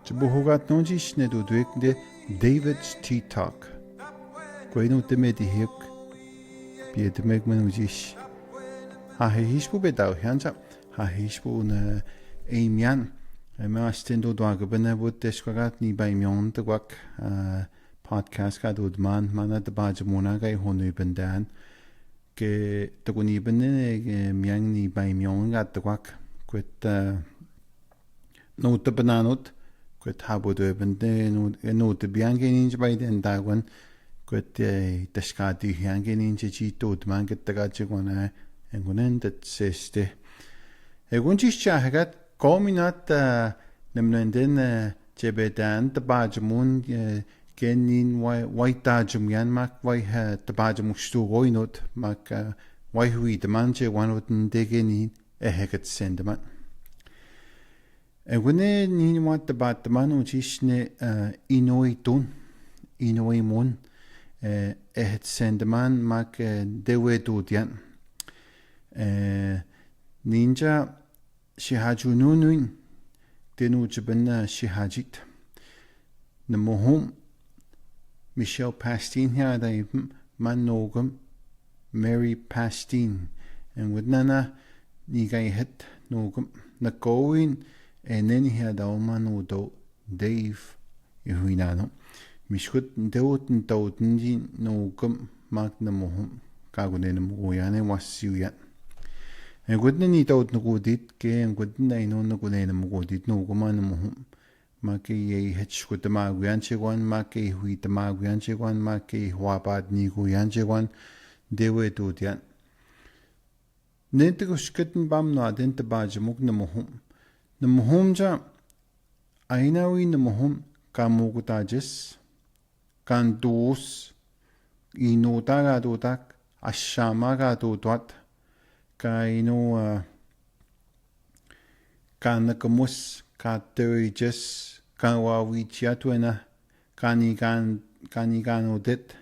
Buhugat nonjish ne dudwek de David's Tea Talk. Gwenu de di hik. Bied meg menujish. Ha hishbu bedaw hianja. Ha hishbu na eimian. Ma stendo dwag bena bud deshwagat ni by myon de wak podcast ga dudman mana de bajmona ga honu bendan. Ke tuguni benne miang ni by myon ga de wak kwet no de bananut. Kwet habudu bende no de biangenin by den dagwan kwet deshkadi hiangenin chi dudman get de ga chigona engunen de seste. Egunjish chahagat Kominat nemlenden jebedan de bajmun genin waitajum yan mak wai de bajum stu goinot mak wai hui de manje wanot degenin eheget sendeman. Egune ni wat de batman uchishne inoitun inoimun ehet sendeman mak dewe dudian. Ninja Shihajunun Denujaban Shihajit Namohum Michelle Pastine here they Manogum Mary Pastine and with Nana Nigai Het Nogum Nagoin and then he had Almanudo Dave Yuhinano Mishkut Deuten Douten Nogum Magnamohum Kagunenum Goyane was Suyat. En gudne ni taut nugudit ke en gudne ino nugune nugudit nuguman muhum ma ke ye hech kutama guyanchewan ma ke hui tama guyanchewan ma ke huabad ni guyanchewan dewe tutian nente kushketen bam no adente bajmuk numuhum ja ainawi numuhum kamugutajes kan dus inutaga dutak ashamaga dutwat Kaino Kanakamus Kateriges Kanwawi Chiatuena Kanigano det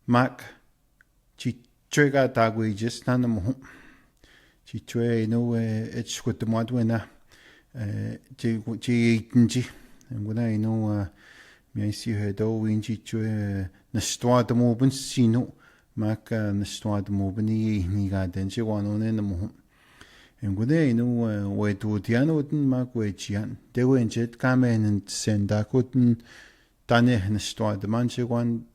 Mac Chitrega Tagwages Nanamu Chitre no it's with the Madwena G8 and when I know may see her do in Chitre Nastua the Mobin Sino. Mac Nastwad Mobini Niga Denche one on in the Mohum. And good day, no way to Tianoten Mac Wachian. They went jet Kamen and Sendakoten Tane Nastwad the Manche one.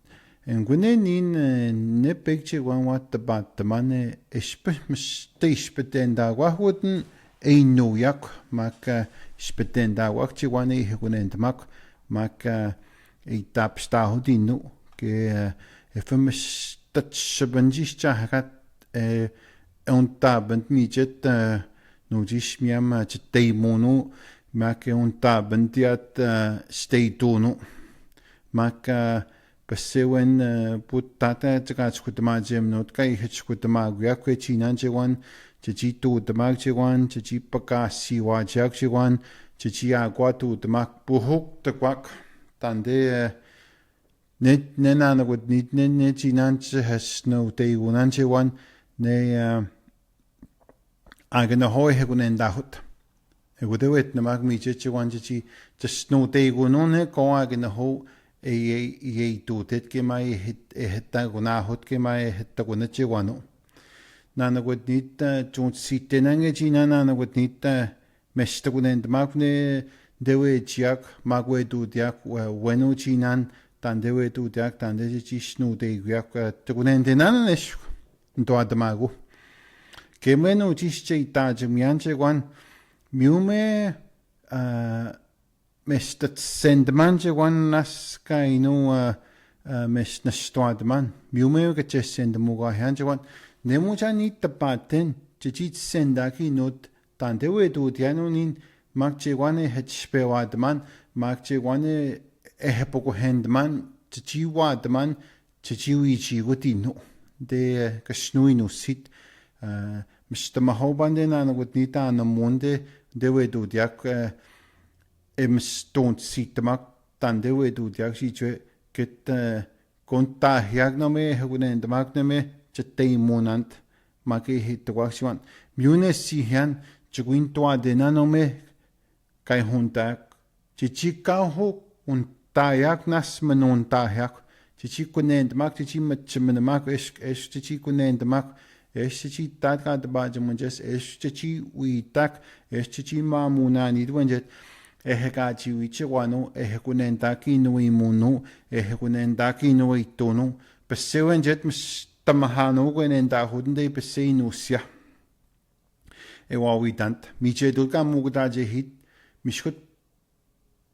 And good day, ne picture one what about the money spetenda wahuten a no yak Mac spetenda wakchi one a hugunent Mac a tap star hodino. If a Shabanjish Chahakat on tabant me jet no jishmiam chete mono make on tabantiat stay tono maka pasewen put tata chakach kutamajem not kai hitch kutamagya chinan chichitu tamagchewan chichipaka siwa jakchewan chichiagwatu tamak buhuk takwak tande Nena would need Nenanche has no day unanche one, nay Agana hoy hegun and out. I would do it, Namag me chichi one chichi, just no day gunone, go agin the ho a ye do tetke my hit a hetaguna hotke my hetagunache one. Nana would need don't sit tenangaji, Nana would need mestagun and magne dewe chiak, magwe do diak, weno chinan. Tandewe tu diak tande chishnu de guak tugunente nananesh do adamago. Kemeno chische tajmianche one mume mestat sendmanche one naska no mes nastuadman. Mume gache sendmuga hanche one. Nemuja nit the paten chichit sendaki not tandewe tu dianonin makche one hetspewadman makche one Ehepoco handman, Chichiwa the man, Chichiwichi Gutino, de Casnuino sit, Mr. Mahobanden and with Nita and the Monde, they will do diak don't sit the mac, than they will do diak, get Conta Hiagnome, who wouldn't the magname, Chetay Monant, Maki hit the Washuan, Munes Sihan, Chuintoa de Nanome, Kai Huntak, chichikauhu un tayak nas manun tayak chichikunendamak chichimatchamandamak esh chichikunendamak esh chichitat bajamunjas esh chichi uitak esh chichimamunani duanjet ehekachi wichiwanu ehekunendaki nuimunu ehekunendaki nuitunu pesewenjet tamahanu kunendahunde peseinusia ewawitant michedulka mugdaje hit mishkut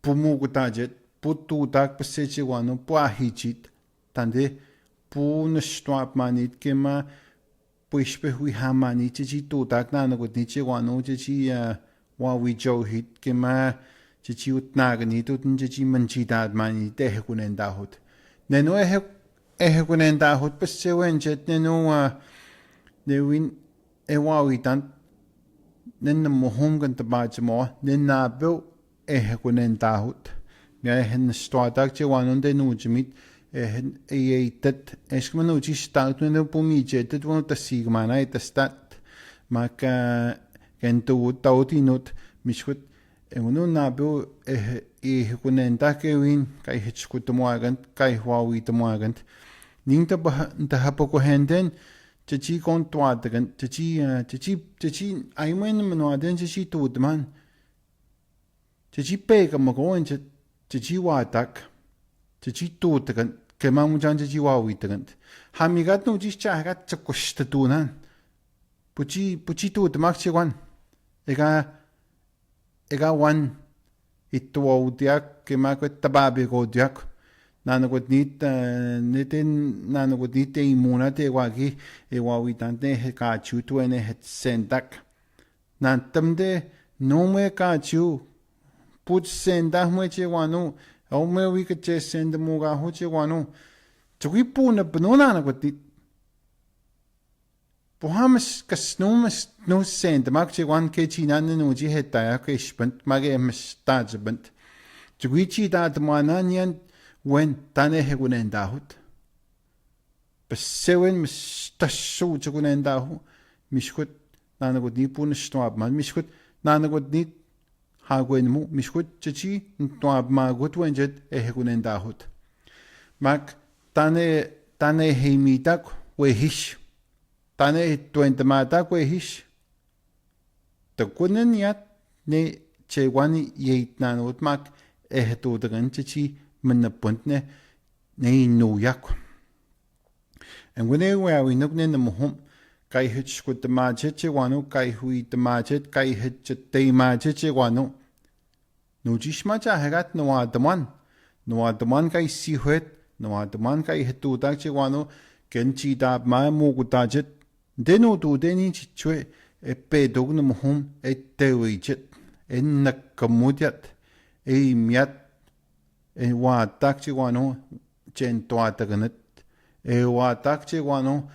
pumugudajet pututak pesechiwanu puahichit tande punstwapmanit kema puishpehui hamani chichi tutak nanagut chiwanu chichi wawijohit kema chichi utnagani tutun chichi manchidad mani tehekunendahut nenu ehekunendahut pesewenjet nenu newin ewawitant nenna muhumgan tabajmo nenna bu ehekunendahut ehen stoatak chiwanunde nujmit ehen eitet eskmanu chistat nenu pumijetet wonu tasigmana itastat maka kentu tautinut mishkut unu nabu ehekunendakewin kai hechkutumwagant kai huawitumuagant ninta tahapoko henden chichi kontuatagan chichi aymen manuaden chichi tutman chichi pega magoen chichi watak chichi tutagan kemamujan chichi wawitagan hamigat no chichagat chakushtunan puchi tutmak chiwan ega wan itwaudiak kemakwet tababe godiak nanagot nit imunate wagi ewawitante hekachu tuene hetsendak nantamde nome kachu put sendak mweche wanu aume wikache sendamuga hoche wanu chugipuna banona nagot nit Pohamas kasnumas no sendamak che wan ke chinan nuji hetaya ke spent mage mstajbent chugichi dat mananian wen tane hegunendahut besewen mistashu chugunendahu mishkut nanagut ni pun stwab man mishkut nanagut ni hagwenmu mishkut chichi ntwab magut wenjet hegunendahut mak tane heimitak wehish tane tuentamata wehish takunen yat ne chewani yeitnanut mak ehtudagan chichi menapuntne ne nuyak and when they were we nukne na muhum kai hitchkut ma cheche wanu kai hui ma chet kai hitchte ma cheche wanu nujishma cha hagat no adman kai sihuet no adman kai hetudak che wanu kenchi da ma mugudajet denu tu deni chichwe e pedog na muhum e tewijit en nakamudyat e miat e watak chi wano chen toataganat e watak chi wano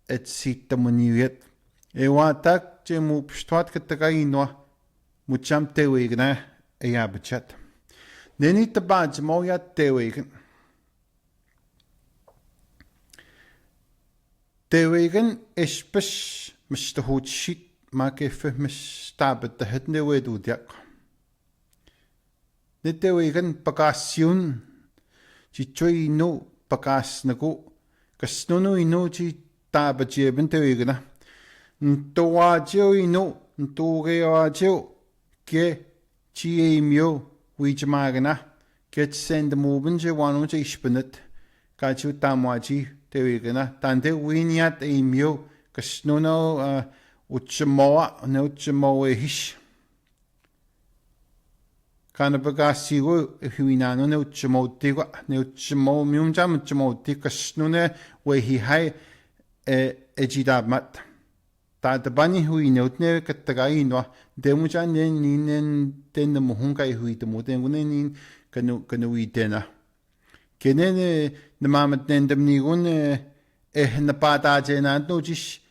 et sitamuniet e watak che mu pstwat katagainwa mucham tewigna e yabchat neni tabaj mo ya tewigan espes mistahut shit make fehmes tabat the het newedu yak Nitewigan pakasyun chichoy no pakas naku kasnuno ino chi tabacheben tewigana ntowajo ino ntogewajo ke chi emyo wichmagana ke send movement je wanu che ispenet kachu tamwaji tewigana tante winiat emyo kasnuno uchmoa no uchmoe hish Kana bagasigo huinano ne uchmotigo ne uchmo miumjam uchmoti kasnune we hi hai ejidabmat ta tabani huinotne katagaino demuja ne ninen den muhunga huitemo den nin kanu itena kenene ne mamat den demnigun na pata jena no jish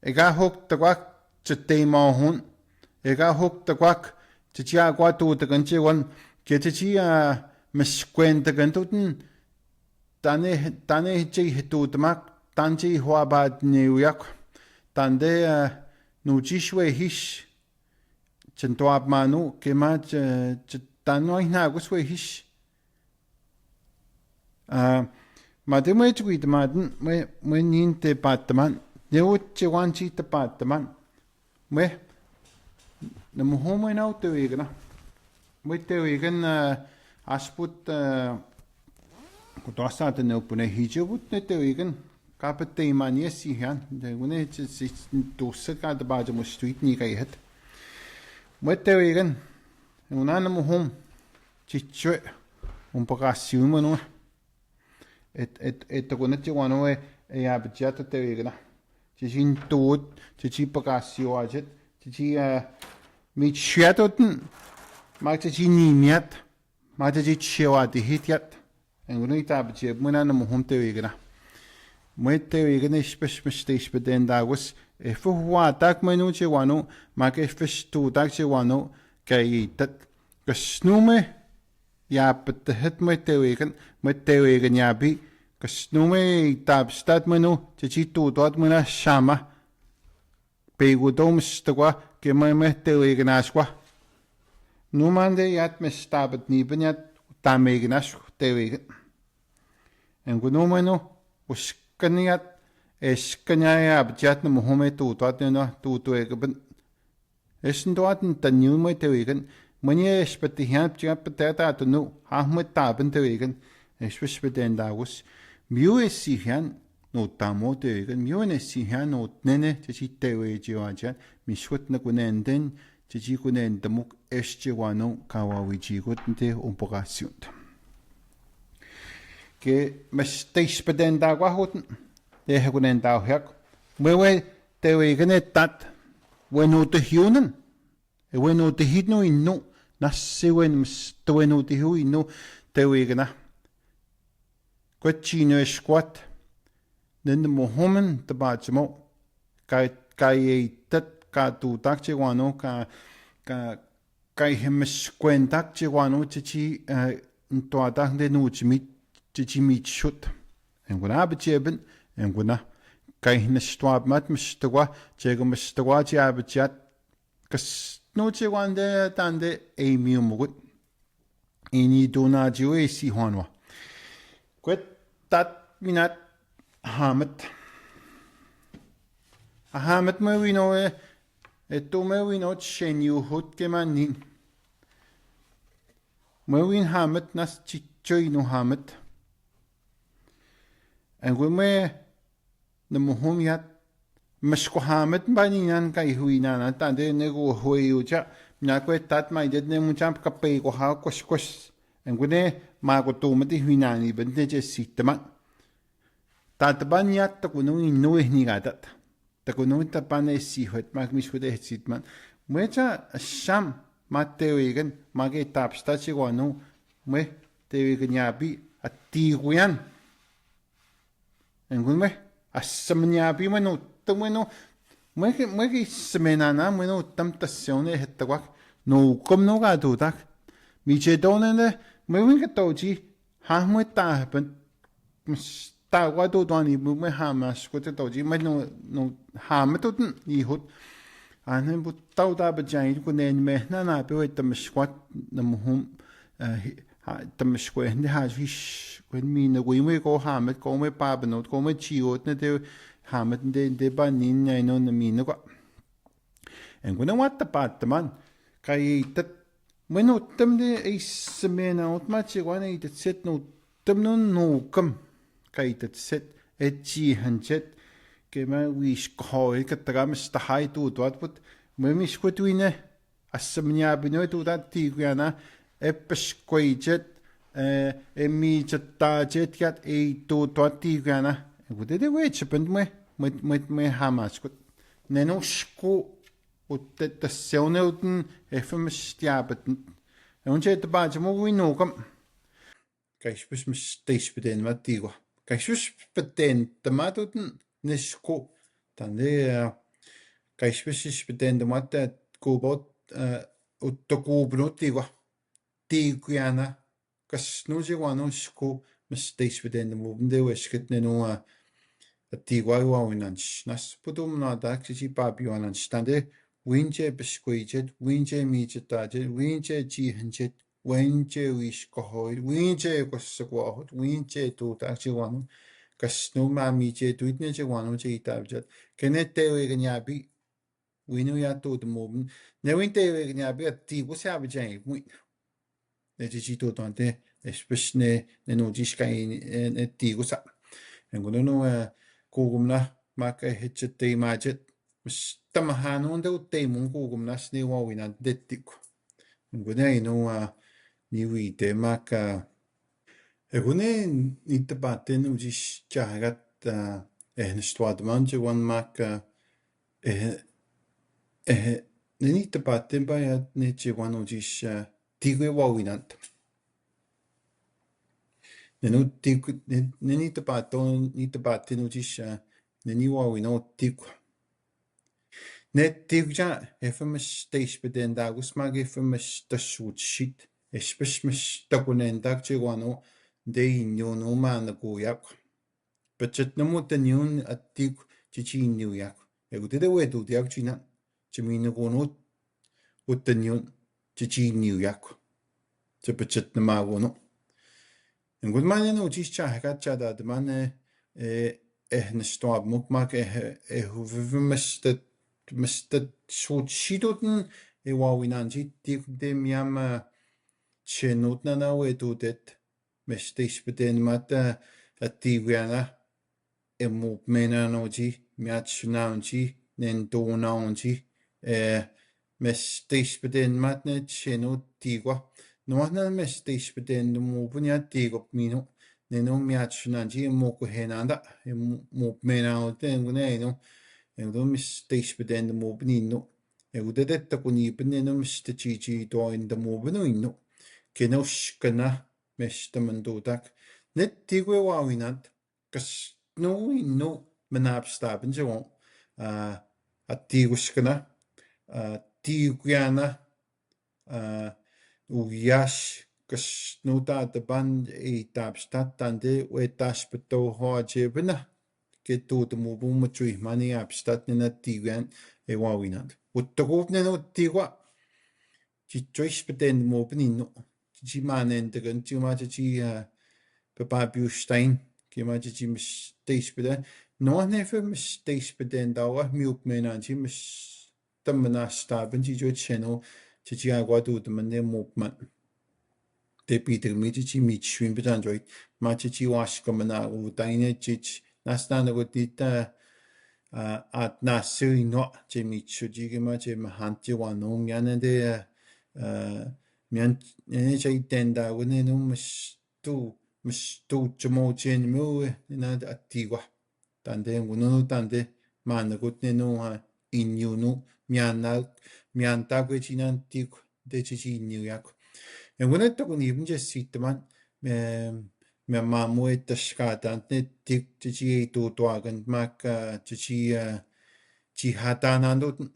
ega hok tawak chetema hun ega hok tawak chichia kwatu taganche wan ke chichia meskwenta gantuten tane chi hitutmak tanchi huabat neuyak tande nuchishwe hish Chentuab manu que ma tano ina guswe hish ma de me tuit ma me nin departement de uche wanchi departement me na mo homo na auto igna me te igna asput ko tosa te no pune hijubut ne te igna kapte imanie si han de une si dosse ka de baje mo street ni kai het me te igna una na mo hom chichwe un po kasiumo no et ko na ti wano e abjata te igna Chin tot, Chi Pagasio ajet, Chi mit Shatoten, Magti Nimiat, Magti Chewa the Hitiat, and Gunita Munanum Humte Vigana. Mwete Vigana special stage, but then that was a fuwa dak manuche wano, Make fish to Dachi wano, Kay that Gasnume Yap, but the hit Mete Vigan, Mete Vigan Yabi. Kasnume tab stat menu chichitu dot mena shama pegudom stwa ke me te wegnaswa numande yat me stabat nibenyat tamegnas te wegen en gunumeno uskaniat eskanya abjat no mohome tu dot no tu egen esen dort den nume te wegen menie espeti hab jap tata to no ahmet taben te wegen espespeden dagus Muesihan no tamo te igen muesihan no nene chi tewe jiwaja mishwat na kunenden chi kunen tamuk eschewano kawawi jigut nte operation ke mestais beden da gwahut de kunen da hak wewe tewe igen tat wenu te hunen e wenu te hitno inno nassewen mstwenu te hu inno tewe igen Quachino squat, then the Mohammed the Bachmo, Kai tat ka tu takche wano kai him squen takche wano chichi to atak de nuch mit chichi mit shut. And when I bejeben, and when I kai hin stwab mat mistwa, jegum mistwa jabjat, kas no che wande tande a mugut. Ini dona jue si honwa. Quit that minat Hamet. A Hamet me we know to me we not shen you hut gemanin. Me win Hamet nas chichoy no Hamet. And we me the Mohom yat Mashko Hamet baninan kai huina tande nego huiuja. Nakwe tat my dead name jump cape go how quash. And when they magotomati huinani, but they just sit the man. Tataban yat the Kunu in no nigadat. The Kunu tapane see what mag miss with a sit man. Mecha a sham Mateo Egan, Magate tap statuano, me te vegan yabi a tiguan. And when me a samyabi mano, the winnow, make it semenana, no temptazione hit the work. No come no gado dak. Miche donne. Moving a doji, ham with that, but Mr. What do one move my hamas with a doji, might no ham at ye hood. And then put out up a giant good name, Nana, be with the squat, the home, the square, and the house fish. When me the way we go ham it, go with Bab, not go with Chio, the ham it, and the banin, I know the mean. And when I want the part the man, Kay that. When no temde is semen out much one eight set no temno no come kite set edgy hanjet kema wish call it tramis the high to what but when we squat winne a semia bino to that tiguana epesquajet emi chata jet cat a to tiguana would it wait happened me hamas neno sco ut the selnoten efemis stiabeten und jet badge mo we know come kaispus mistakes beden matigo kaispus beden the matuten nisko dan de kaispus beden de mat go bot ut to go brotigo tiguana kas no je wano sko mistakes beden de mo de weskit no a tiguai wa winans nas putum na da chi papi wanan stande winje besquejet, winje mijetajet, winje jihanjet, winje wiskohoid, winje kossagwahot, winje tuutachiwanu, kasnuma mije tuitnejiwanu jitabjet, keneteweganyabi, winu ya tuutmubin, newinteweganyabi at tibusabijay, nejito tonte, especially nenujishkai tigusa. En kuno kugumna maka hetchete majet, tamahanunda uteimun kugumnas ni wawina dettiku. En kuno niwite maka egune nitapate nujish chagat ehnestuadmanje wan maka nitapate bayat neche wan ujish tigwe wawinant. Neni tapate nujish neni wawina tiku. Net tigja efemes teisbeden dagus mag efemes tasut shit. Especially takunen wano de inyo no man guyak. But no more than yun at tig chichi new yak. I would the way to the actuina. Chimino gono with the new chichi new yak. To put the magono. En good man no chischa hakacha that the man nestorm mukmak who Mr. Short Shiduten wawinanji de miam chenutna na we do that. Mestish beden mata at tiviana emu menanoji, miachnanji, nendonanji, mestish beden matne chenut tigua. No mestish beden mubunia tigo mino, neno miachnanji, moku henanda, emu menanote, and en dan mestish beden de mubnino. En hoe dat kon je beneden mestichi door in de mubnino. Kenoshkana. Mestamandodak. Net tigwe wawinat, kas no inno menapstaben zo at tiguskana, tiguana, uyash, kas no de band tapstat, tande, we taspeto hojebena, get to the mubumatri, money abstat in a tiguan, wawinat. What the governor no tigua? Chichoish beten mobenino. Manen de gun too much Papa Bustein, Kimaji mistakes beden. No never mistakes beden dawa, milkman and Jim Tamana stab and Jijo channel, Chichiagua do the Mande movement. They beat the Michi meet swim but android, Machichi wash comana, Dine Chich, Nastana would it at Nasui not Jimmy Chujigima Jim Hanti one home yan and there. Mian energy tenda within miss two jamo chen mu in a tigua. Tande wuno tande man the good no in you no mian tagwichin tig de chichi New York. And when I took on even just sit the man me mamu et the scat and net tig chichi to and mac chichi chihatan and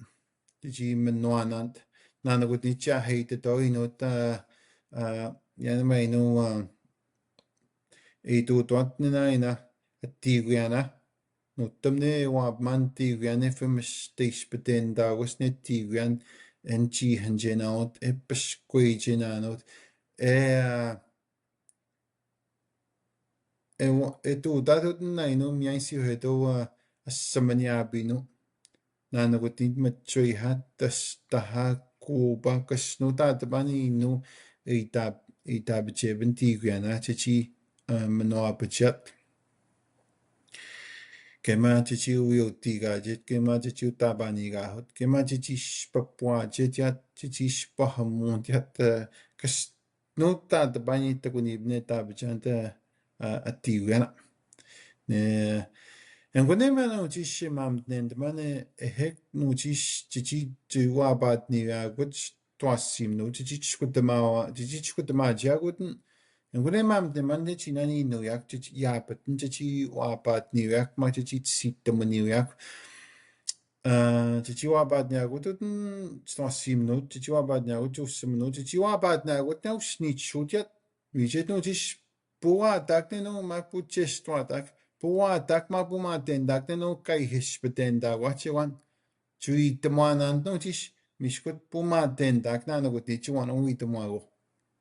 chichi menoanant. Nana would need to hate the dog, Yanamay no a do totnina a tiguana. No tumne wa man tiguan from a stage, but then there was net tiguan and G and gen out a pesquagin out. And do that I know me I see her do a samania bino. Nana would need my tree hat the staha. Kuba kasnuta the bunny no a tab jebin tiguana chichi manoa pachet. Kema chichi will tiga jet, kema chichi tabaniga hot, kema chichi papua jet chichi spahamont yet kasnuta the bunny takunibne tabjanta a tiguana. And whenever no chish mam then the money a heck no chish chichi to wabat near which twas seem no chich with the ma chich with the magia wouldn't. And when mam the money chinani no yak chich ya but chichi wabat New York my chichi seat the New York. Chichi wabat near wouldn't twas seem no chichi wabat now to some no chichi wabat now what now snitch shoot yet. We just no chish poa tak no my put chest attack. Pua tak ma puma tendak no kai hish betenda what you want 주의때만한 노지시 미시고 뿜마된 닥나노고 디치원 오이때마고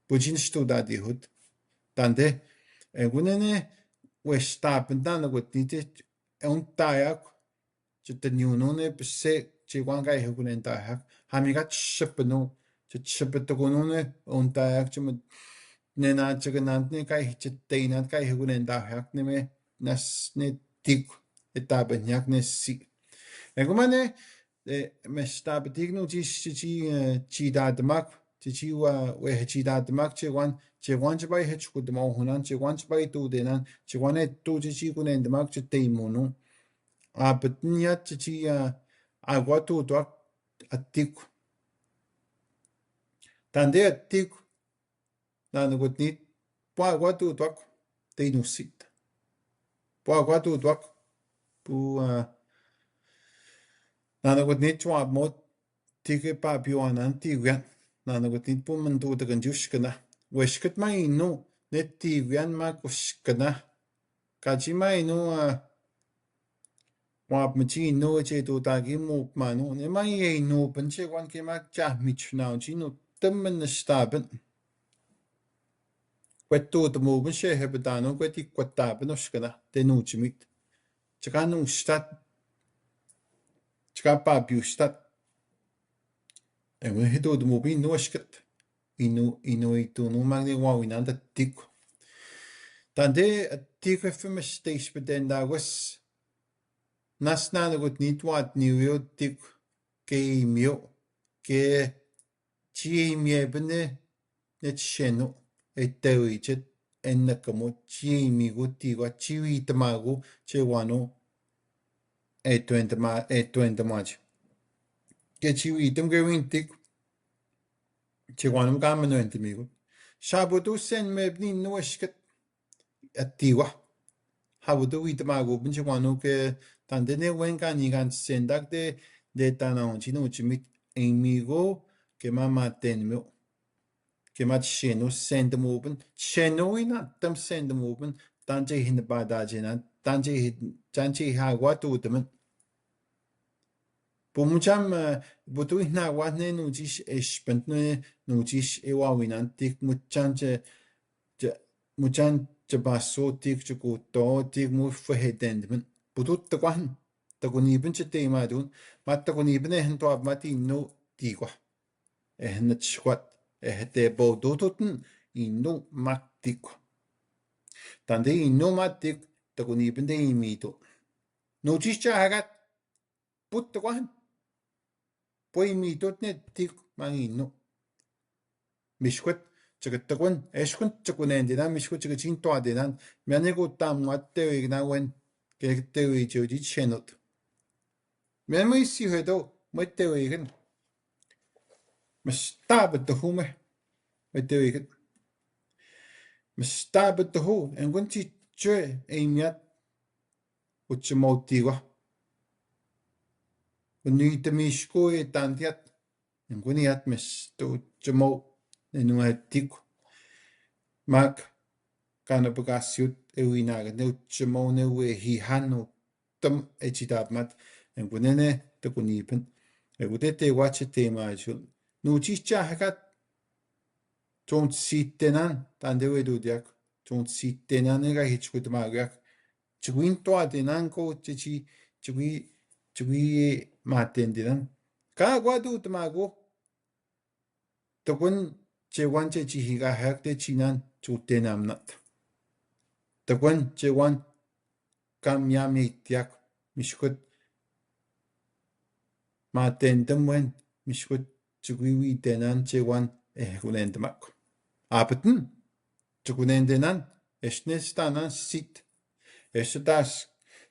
부진스토다디 훗 단데 에군에네 웨스타픈다노고 디테 온타약 주테뉴노네 베세 지관가이 헤군엔다약 하미가 쳔브노 쳔브토고노네 온타약 좀 내나 저거난니까 히치테이나가 헤군엔다약 네메 나스네 틱 에타벤약 네시 에구만에 mestaa betekent dat we dat mak chewan bij het goed de mogen chewan bij to denan chewan het to kunen de mak te mono a betnya agua to atik dan de atik dan goed niet agua to te no sit agua to pu 나는 그 좋아 뭐 되게 바비와난 티위안 나는 그 보면 도 되건 주시거나 왜 시컷만 있노 내 티위안 마고 시거나 가지마 있노 와 뭐지 있노 제도 다기 못 마노 내 마이에 있노 번째 관계 막자 미추나오 지노 뜸men 스타벤 꿰또 모분 셰헤브다노 꿰티 꿰따벤 오시거나 데누치밋 제가누 스타 Chapa biustat. En we hito de mobi noosket. Inu itu no magni wawin the tik. Tande a tik FM stage bedenda was nasna the good need what new tik ke mio ke chi mie bene net sheno etewichet en nakamo chi mi guti wa chi tamago che wano etwente mach que chiwi tum gewin tik chiwanum kamano entimigo shabudu sen mebni noshket atiwa habudu itamago binchwanu ke tandene wenka nigan sendak de tanao chino chimit amigo que mama tenmo que mat sheno send moven sheno ina tam send moven tanje hin badajena tanje ha watu dem Bumjam butu na wane nujish espentne nujish ewawinan tik muchan baso tik chukuto tik mu fehedendmen butut takwan takunibin chete madun mat takunibin ehen to mati no tikwa ehen chwat ehte bodutun inno matikwa tande inno matik takunibin de imito nujish chagat put takwan Poi mi totne tik mangino. Mishkwet chakatakwan eshkun chakunen dinan mishkwet chakachin toa dinan mianego tam watteo ignawen kekteo ijoji chenot. Mianmo isi hedo meteo igen. Mistabet de hume meteo igen. Mistabet de hu en gunti chue eimiat uchemotiwa. Nu te mishko e tantiat nguniat mes to chemo nu atik mak kana bagasiut e winaga ne chemo ne we hi hanu tam e chitap mat ngunene te kunipen e gudete wache tema ju nu chicha hakat ton sitenan tande we dudiak ton sitenan ga hichkut magak chwin to adenan ko chichi chwi matendinan ka gwadu tamago tokun chewan che chihiga hakte chinan chutenamnat tokun chewan kamyami tiak mishkut matendamwen mishkut chwi tenan chewan ehulendmak apten chukunendenan esnestanan sit estas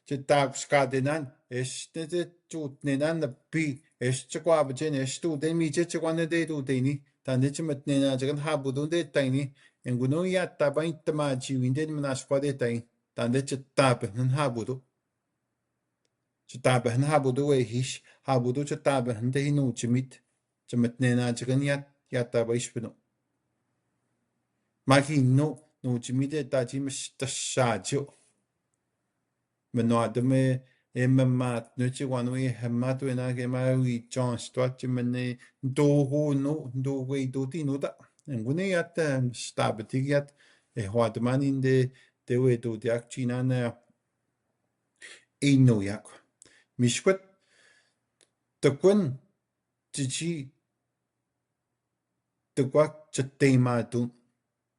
Chitap skadenan este chutnenan the p eschquabachen estu de mi chechquane de tu tini tandichmetnena jagan habudun de tiny and guno yatta bain tamachi winden manaspa de tain tandichetap and habudu chitap and habudu e hish habudu chetap and de no chimit chemetnena jagan yatta baispino maki no chimite tachim tashacho Menoademe emmaat nutiwanui hammatuna kemaui John Stuart manne ndogu idutinuta nguniat stabatigiat huatmaninde dewe dutiak chinana inuyak mishkwat takwan chichi takwak chatteimatu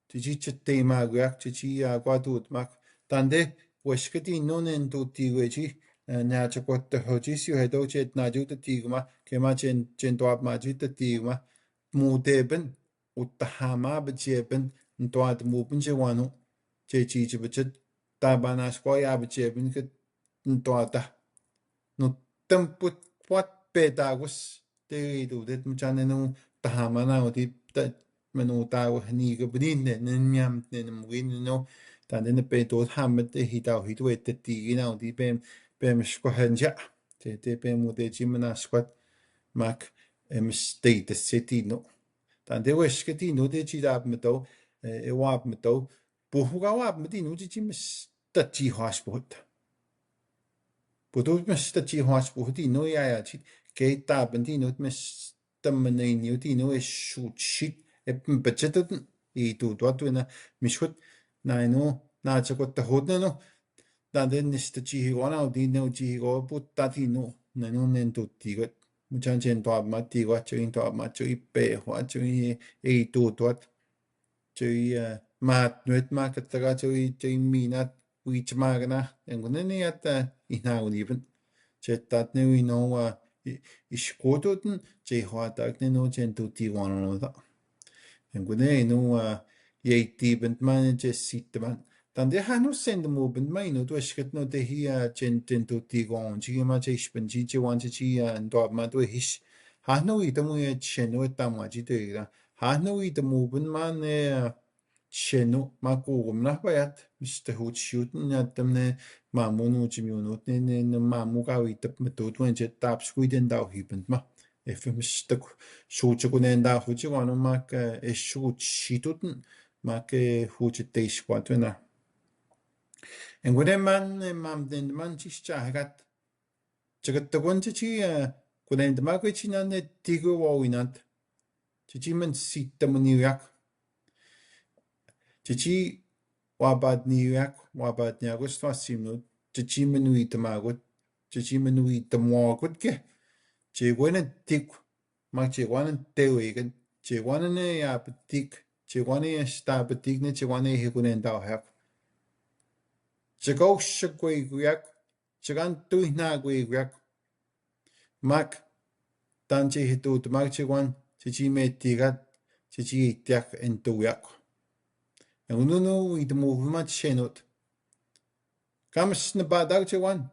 chichi chatteimagyak chichi aquatut mak tande washkati nonen tutiwechi na chakwat hojisi hedochet na juta tigma kema chen toap ma juta tigma mudeben uttahama bjeben ntoat mubin jewanu chechi jibchet tabana skoya bjeben ket ntoata no temput wat pedagus te du det mchanenu tahamana odi menu tawo ni gebninde nyam nen win no tande ne pe do hamet hitau hitwet tigina odi bem skohenja te bem de jimna squat mak state city no tande wesketi no de chidab meto e wap meto buhuga wap meti no jim stati hosport Budut mes stati hosport no ya chi ke tab benti no mes tamne ni no e shoot shit e budget I do dort na mishut na no na chakot ta hodna no dan den nista chi wana di no chi go put tati no na no nen to ti got muchan chen to ma ti wa chin to ma chui pe wa chui e do dort chui ma net ma ka ta chui mi na wi chma na en gun ne at ina univen chet tat ne wi no wa iskotuten che ha ta ne no chen to ti wana no da en gun ne no ye ti bent man je sit man dan de han no send mo bent mai no to sket no de hi chen to ti gon chi ma che spen chi wan chi ndo ma to his ha no I to mo chen no ta ma ji de ra ha no I to mo bent man ne chenu ma ko na bayat mr hut shooten na temne ma monu chimionot ne ma mu ga wi tap me to twen je tap squiden da hi bent ma FM stak shootgunen da huji wan ma ka e shoot shituten ma ke hut te squatuna en guden man den man chicha hagat chagat to gon chi guden ma ko china ne tigo wa winat chi men sitamuni yak chichi wabad niyak wabad nyagus fasimno chichi menui tamagot chichi menui tamogut ke chegwana tik ma chegwana tewegan chegwana ne ya patik chegwana ya sta patik ne chegwana he kunen da hak chegau shkwe guyak chegan tuina gwe guyak mak tanche hitu tmak chegwan chichi me tigat chichi tiak entuyak no I the movement shenot. Comes the bad dagche one.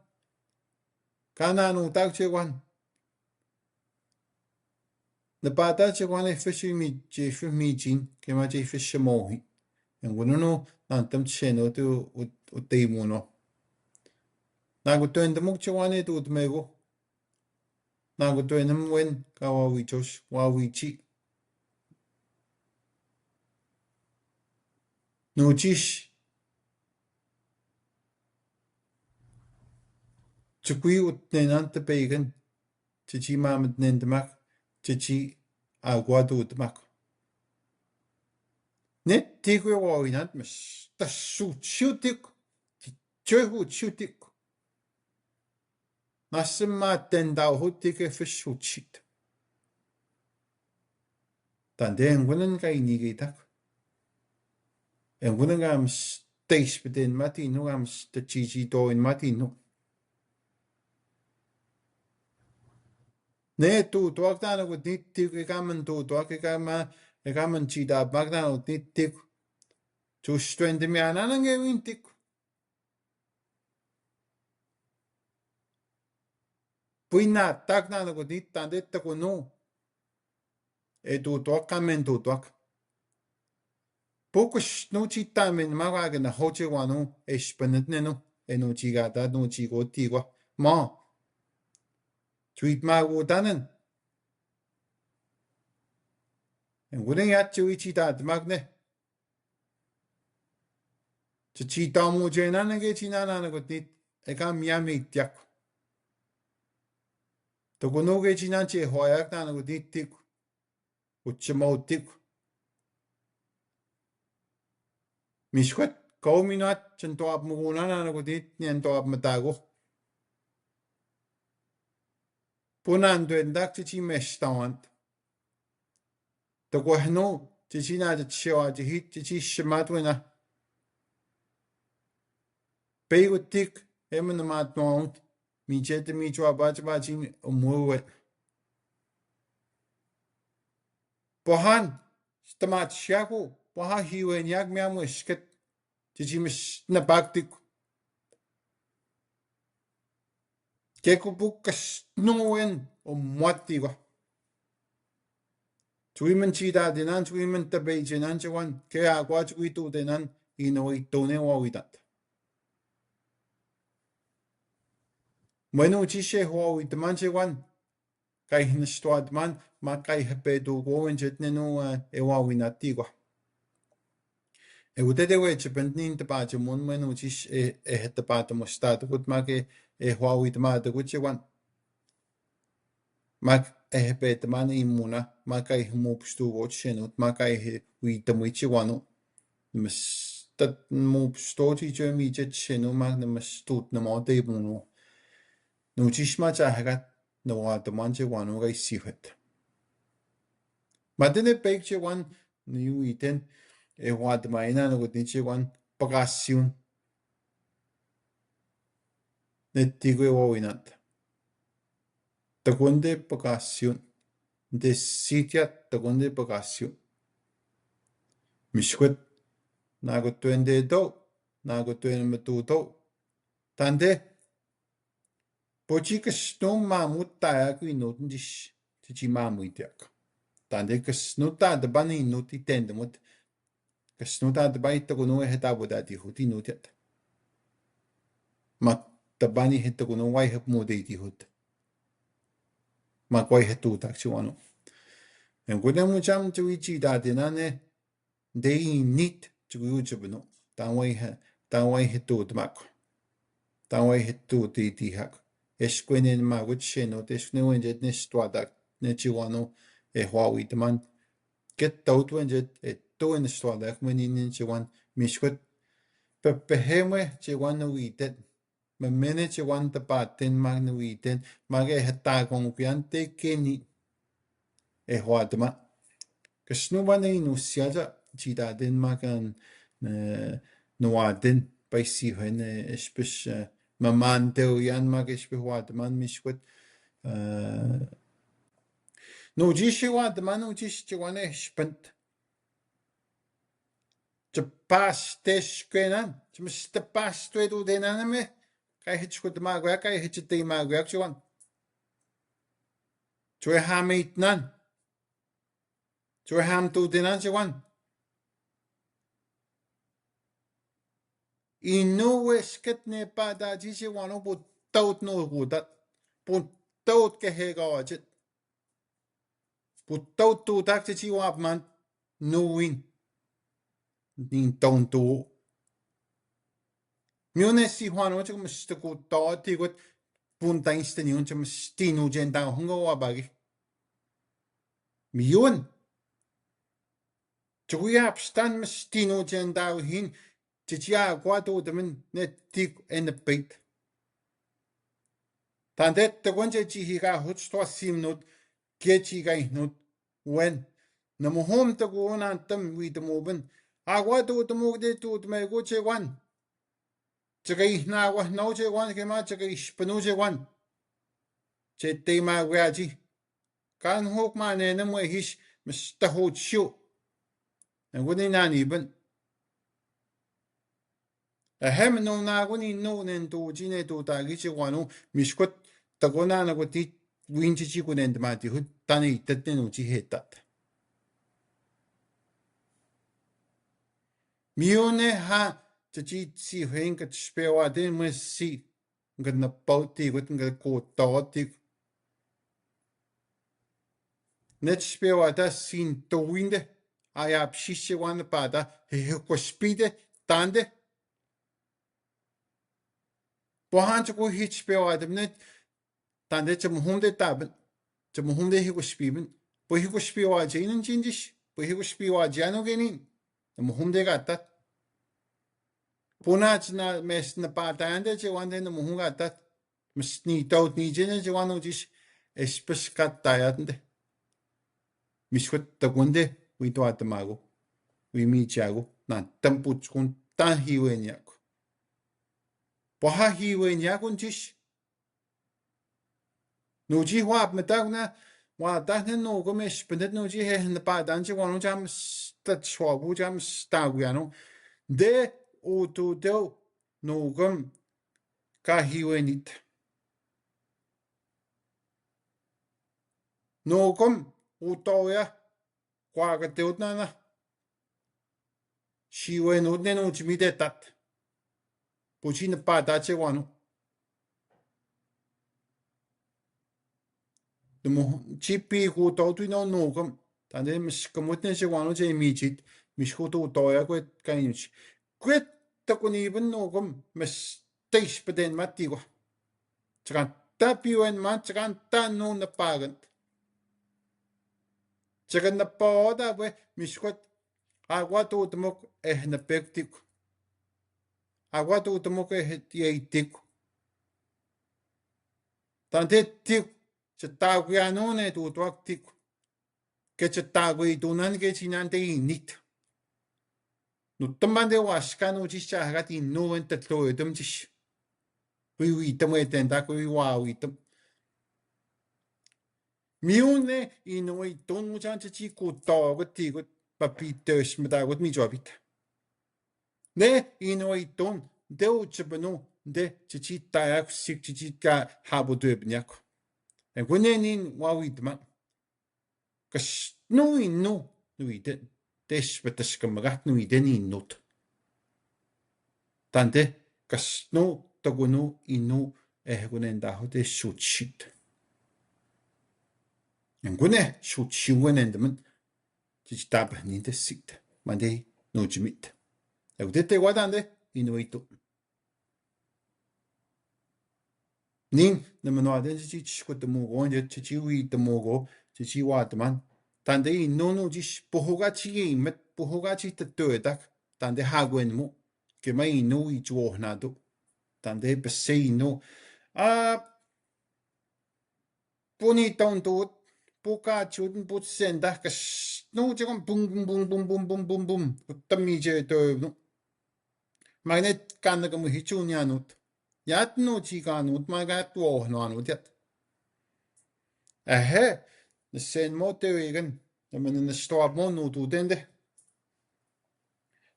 Kana no dagche one. The bad dagche one a fishing me, Jeff me jean, came a Jeff fish mohi. And we no nantum shenot to demono. Now go to the much one it would mego. Now go to them when kawa we josh, while we cheat. No chish. Chukui ut nenant the pagan. Chichi mamad nendamak. Chichi aguado mak. Net take we war in atmos. The shootik. Jehu shootik. Nasima ten thou who take a fish shoot shit. Dan den wouldn't guy nigatak. And wouldn't am stace within Matino am the chichi door in Matino. Ne tu talk down with need to come to talk a gammon cheetah back down need tick to strengthen me an angry tick. We not talk down with it and it to no. E to talk come to talk. Pocus no cheat time in Maragan a hoche wano, a spannet neno, e no chigata no chigo tigua. Ma. Tweet my wodanen. And wouldn't at you each that magne? To cheat down Mujan and get in an got it, a gam yammy yak. Tokunuge jinanche hoyak na nuditik uchimotik. Mishkwat kauminat chantoab muguna na nugudit niantoab matago. Punan duendak chichi meshtawant. Tokuhno chichi na chichiwa chihit chichi shimatwina. Peigutik emenamat mount. Mijete michwa bachbachin umuwet. Pohan stamat shaku poha hiwen yak miamu shket chichimish na baktik. Kekubukas nuen mwatiwa. Chuimen chida denan chuimen tabe jenan chawan ke agwa chuitu denan inoitone wawidat. Menu chishe wawitman chawan kai hinstwadman makai hepedu goen jetnenu ewawinatiwa. Eudede chependnin tapache mon menu chish tapata mostad gut make wawitma de guchewan. Mak ehpetman imuna makai mupstu gochenut makai witamuichiwanu. Mas tat mupsto chichemi jetchenu mak namastut namode bunu. No chishma chahagat no watamanche wanu gai sihet. Madene pekche wan new iten watmaina no gutiche wan pagasion. Nettigue wawinat. Tagunde pagasion. De sitia tagunde pagasion. Mishwet nagotuende do nagotuende metudo. Tande pochikas no mamutaya kuinot dish tichimamuitiak. Tande kasnuta de bani nuti tendemut. Kasnuta de baita kuno hetabudati huti nutiat. Ma tabani heta kuno wai hep modeti hut. Ma wai hetu taksiwano. En kunem cham chuichi datinane dei nit chuyuchubno. Tanwai hetu tmako. Tanwai hetu titi hak. Esquenen magut sheno tesknewen jet nestwadak nechiwano huawitman. Get tautwenjet toen stwadak meninin chiwan mishwet pepeheme chiwan witet. Memene chiwan tapaten magnuiten mage heta confiante keni huatma. Kasnuban inusiaja chidaden magan nuaden paisihen espish mamanteo yan mageshpe huatman mishwet. No jishi huatman no jishi chiwan espent. Pas teshkenan, chmiste pas twedu denaname, kai hitchkut magwa, kai hitchite magwa, chuan. Chwe hamit nan. Chwe ham tu denan chuan. Inu wesket ne pada jishi wano put taut no gudat. Put taut ke hega wajit. Put taut tu tak chichi wapman no win. Nin tontu. Mione si Juan ocho como si te gustó tigo punta instani un chama stinu jenda hunga wabagi. Mion. Chuya abstan stinu jenda hin chichia guado demen net tik en the bait. Tandet the one chihiga hutsto simnut gechi guy not when namuhom to go on antum with the movement. Aguado the mugde to me goche one. Chagay na wa no che wan ke ma chagay spanu che wan che te ma waji kan hok ma ne na mo his mista hot shu na guni na ni ben a hem no na guni no nen to ji ne to ta gi che wanu mishkot ta gona na goti win chi ku nen ma ti hu ta ni tet ne no chi heta mione ha Chichi si heng kat spewa den mes si ngat na pauti gut ngat ko tawti net spewa da sin to winde aya pshishe wan pada he ko spide tande pohan ko hit spewa dem net tande chum hunde tab 저 뭐 홍대 히고 싶으면 뭐 히고 싶이와 제는 진지시 뭐 히고 싶이와 자노게니 뭐 홍대 갔다 보나지나 메스나 빠다한데 제 완전히 뭐 홍 갔다 미스니 또 니제네 제 완노 지시 에스페스 갔다야던데 미스컷다 건데 위도 왔다마고 위미지하고 난 땀뿌츠군 딴 히웨냐고 뭐하 히웨냐군 지시 노지 화합메다구나 와 다는 노고메 싶은데 노지 해는 빠단지 원우 잠 스타츠와부 잠 스타구야노 데 오토도 노금 가히웨니트 노금 오토야 과가 되었나나 시웨 노네 노지 미데tat 보시는 빠다지 원우 뭐 집비고 도도노 노금 단데 미스코못네 시원오 제미짓 미스코도 도야고 까이니치 꽤 떡고니 입은 노금 미스 테이스베덴 마티고 저간 따피웬 만 저간 따노 나빠간 저간 나빠다 왜 미스코 아과도 드목 에나 백티고 아과도 드목 에티에이티고 단데 티고 taguianone tu tuactico che c'è tagui tu non che ci nante init no tamande wascano ci chagati no ente toedum ci wi tamo tenta ko wa wi tam miune inoi tonu chanchi ci ku to go ti go papito smada go mi jobit ne inoi ton de uchbano de ci taak sik ci ka habu debnyako en wanneer wawidman kas no ide des betaskamrat no ide ni not tante kas no togono inu gunenda hote shutshit en gune shutshwenendman titab ni de sit mande no jimit evdete wadande inuito 닌 너무나도 지치고 또 뭐고 이제 지치위 또 뭐고 지치와도만 단데 인노노지 보호가 지게 임met 보호가 지트 떠다 단데 하고는 뭐 그만 인노 이주어나도 단데 베세이노 아 보니 돈도 보가 주든 보센다 그노 지금 붕붕붕붕붕붕붕붕 어떤 이제 또 마네 간나 그 히추냐노 야트노 지가노 마가토 노노데 에헤 sen motivegan men en stop mono do dende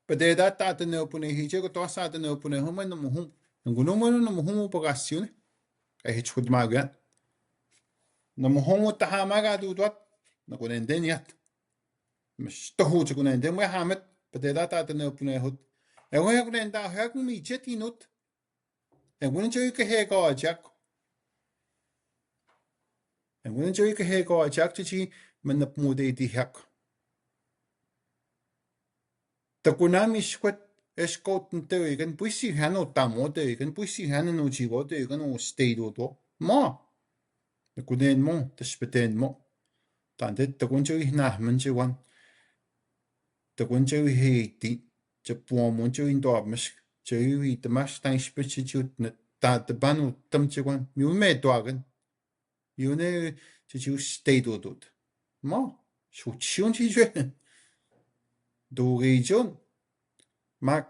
bededa ta te no pune hije ko to sa te no pune ho men mo hu nguno mo no mo hu pagacione ka hich khud maga no mo hu ta ha maga do dot no ko den yat mes to hu ko den mo hamet bededa ta te no pune ho e ho ko den da ha ko mi chetinut en nguno jo ke he ko jak en nguno jo ke he ko jak chi men na mude di hak ta kunami skwat escoten te igen puisi hano tamo te igen puisi hano no jigo te igen o stay do mo ta kunen mo ta speten mo tande ta kunjo hina men je wan ta kunjo he ti je po mo jo in do mes je wi ta mas tan spetsi jut ta ta banu tam je wan mi me do agen yune je ju stay do 뭐 쇼치온 지죄 도리존 막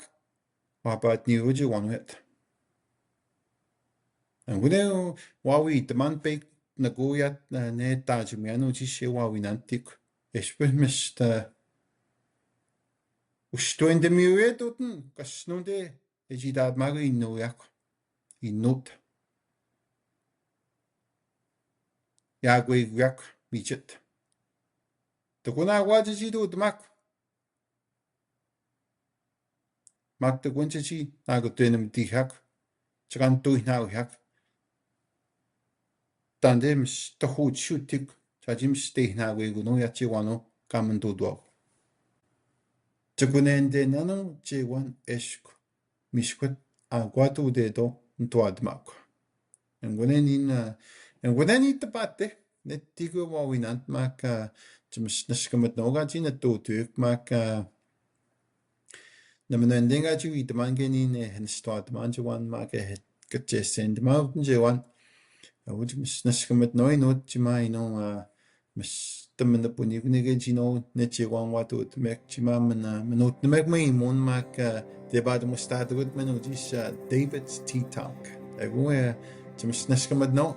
와ባት 니우지 원웨트 안고네 와위 드만 백 나고야 네 따지면 지시 와위 난틱 에스페미스타 우스토인데 미웨도든 가스노데 에지다 마그 인노약 인노트 야괴약 미쳤 Tokuna wajido mak the winchi nago denim dihak chagan do now hak tandem to hu chutik chajim stay na we no yachi wano kamen do do tukunende nano j1 eshk mishkut agwatu de do ntoadmak en gonen in en gonen it pate nettigu wawinant maka jumsnashkamat nogajina tutyuk maka namanendenga ju idmangeni ne henstad manjuan maka katjesend mountain jewan awujumsnashkamat noinut jimaino mas tamna punignege jino netjewan watut mek jimamna manut mek mai mon maka debat mustadgut manujis David's Tea Talk agua jumsnashkamat no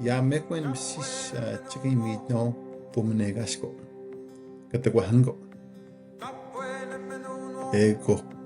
ya mekwen sis chicken meat no pumanegasko katagwahan ko ego